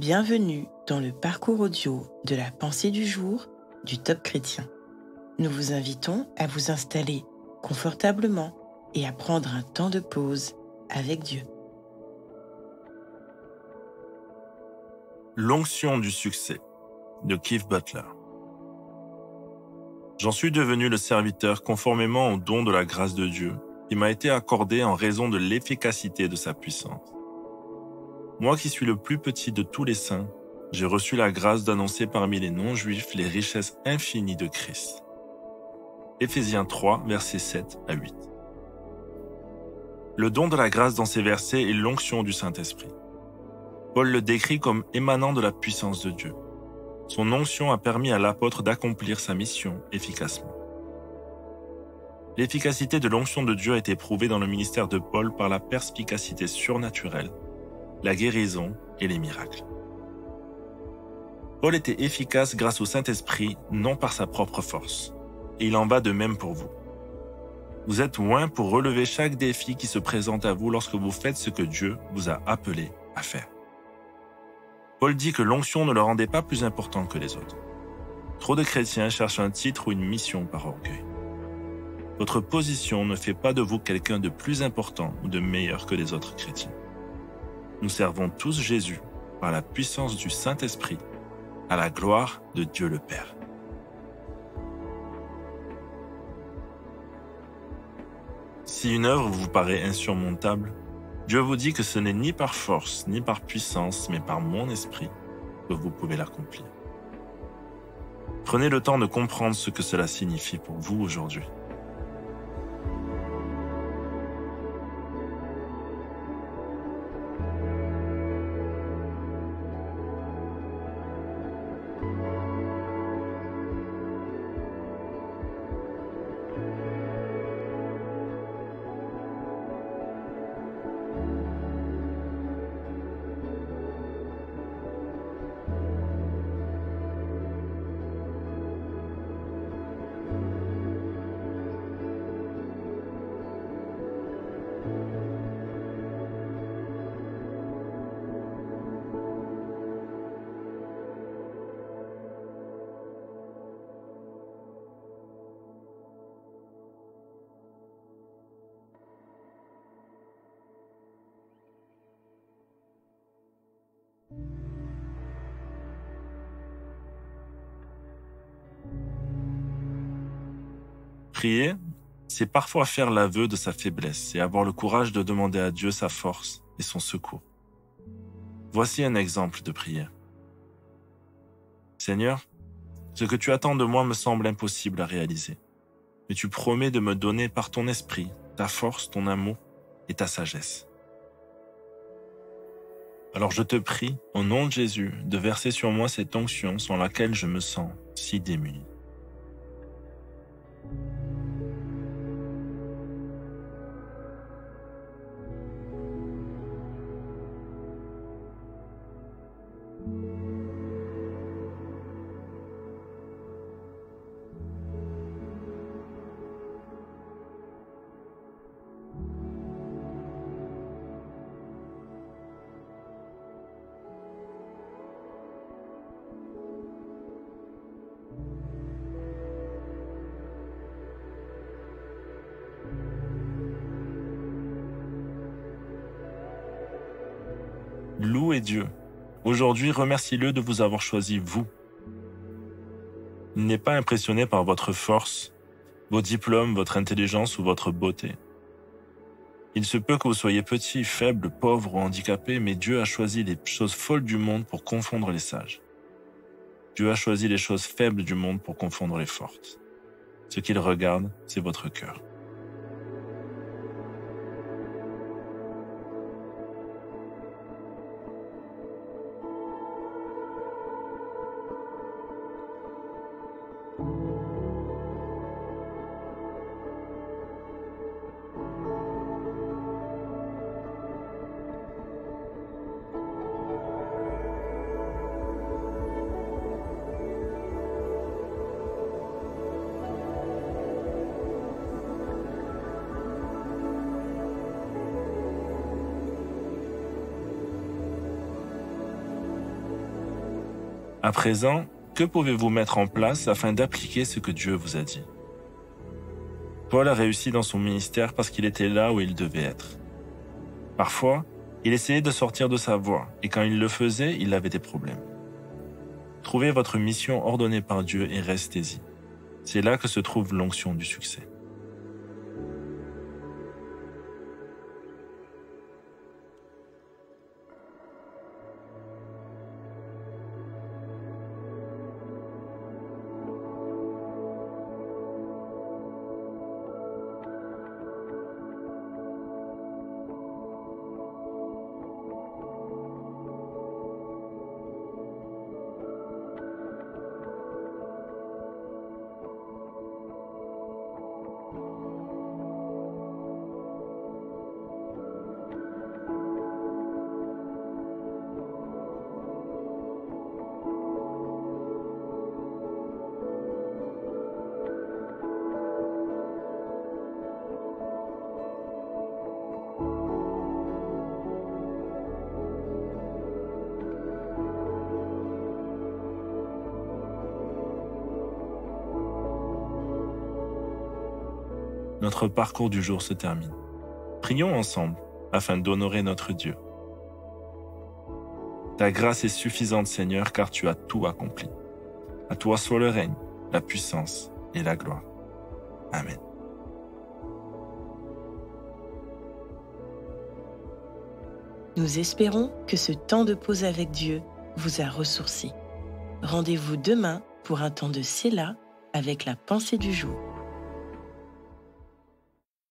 Bienvenue dans le parcours audio de la pensée du jour du Top Chrétien. Nous vous invitons à vous installer confortablement et à prendre un temps de pause avec Dieu. L'onction du succès de Keith Butler. J'en suis devenu le serviteur conformément au don de la grâce de Dieu qui m'a été accordé en raison de l'efficacité de sa puissance. Moi qui suis le plus petit de tous les saints, j'ai reçu la grâce d'annoncer parmi les non-juifs les richesses infinies de Christ. Éphésiens 3, versets 7 à 8. Le don de la grâce dans ces versets est l'onction du Saint-Esprit. Paul le décrit comme émanant de la puissance de Dieu. Son onction a permis à l'apôtre d'accomplir sa mission efficacement. L'efficacité de l'onction de Dieu a été prouvée dans le ministère de Paul par la perspicacité surnaturelle, la guérison et les miracles. Paul était efficace grâce au Saint-Esprit, non par sa propre force. Et il en va de même pour vous. Vous êtes loin pour relever chaque défi qui se présente à vous lorsque vous faites ce que Dieu vous a appelé à faire. Paul dit que l'onction ne le rendait pas plus important que les autres. Trop de chrétiens cherchent un titre ou une mission par orgueil. Votre position ne fait pas de vous quelqu'un de plus important ou de meilleur que les autres chrétiens. Nous servons tous Jésus par la puissance du Saint-Esprit à la gloire de Dieu le Père. Si une œuvre vous paraît insurmontable, Dieu vous dit que ce n'est ni par force, ni par puissance, mais par mon esprit que vous pouvez l'accomplir. Prenez le temps de comprendre ce que cela signifie pour vous aujourd'hui. Prier, c'est parfois faire l'aveu de sa faiblesse et avoir le courage de demander à Dieu sa force et son secours. Voici un exemple de prière. Seigneur, ce que tu attends de moi me semble impossible à réaliser, mais tu promets de me donner par ton esprit ta force, ton amour et ta sagesse. Alors je te prie, au nom de Jésus, de verser sur moi cette onction sans laquelle je me sens si démuni. Louez Dieu. Aujourd'hui, remerciez-le de vous avoir choisi vous. Il n'est pas impressionné par votre force, vos diplômes, votre intelligence ou votre beauté. Il se peut que vous soyez petit, faible, pauvre ou handicapé, mais Dieu a choisi les choses folles du monde pour confondre les sages. Dieu a choisi les choses faibles du monde pour confondre les fortes. Ce qu'il regarde, c'est votre cœur. À présent, que pouvez-vous mettre en place afin d'appliquer ce que Dieu vous a dit? Paul a réussi dans son ministère parce qu'il était là où il devait être. Parfois, il essayait de sortir de sa voie, et quand il le faisait, il avait des problèmes. Trouvez votre mission ordonnée par Dieu et restez-y. C'est là que se trouve l'onction du succès. Notre parcours du jour se termine. Prions ensemble afin d'honorer notre Dieu. Ta grâce est suffisante, Seigneur, car tu as tout accompli. À toi soit le règne, la puissance et la gloire. Amen. Nous espérons que ce temps de pause avec Dieu vous a ressourci. Rendez-vous demain pour un temps de Séla avec la pensée du jour.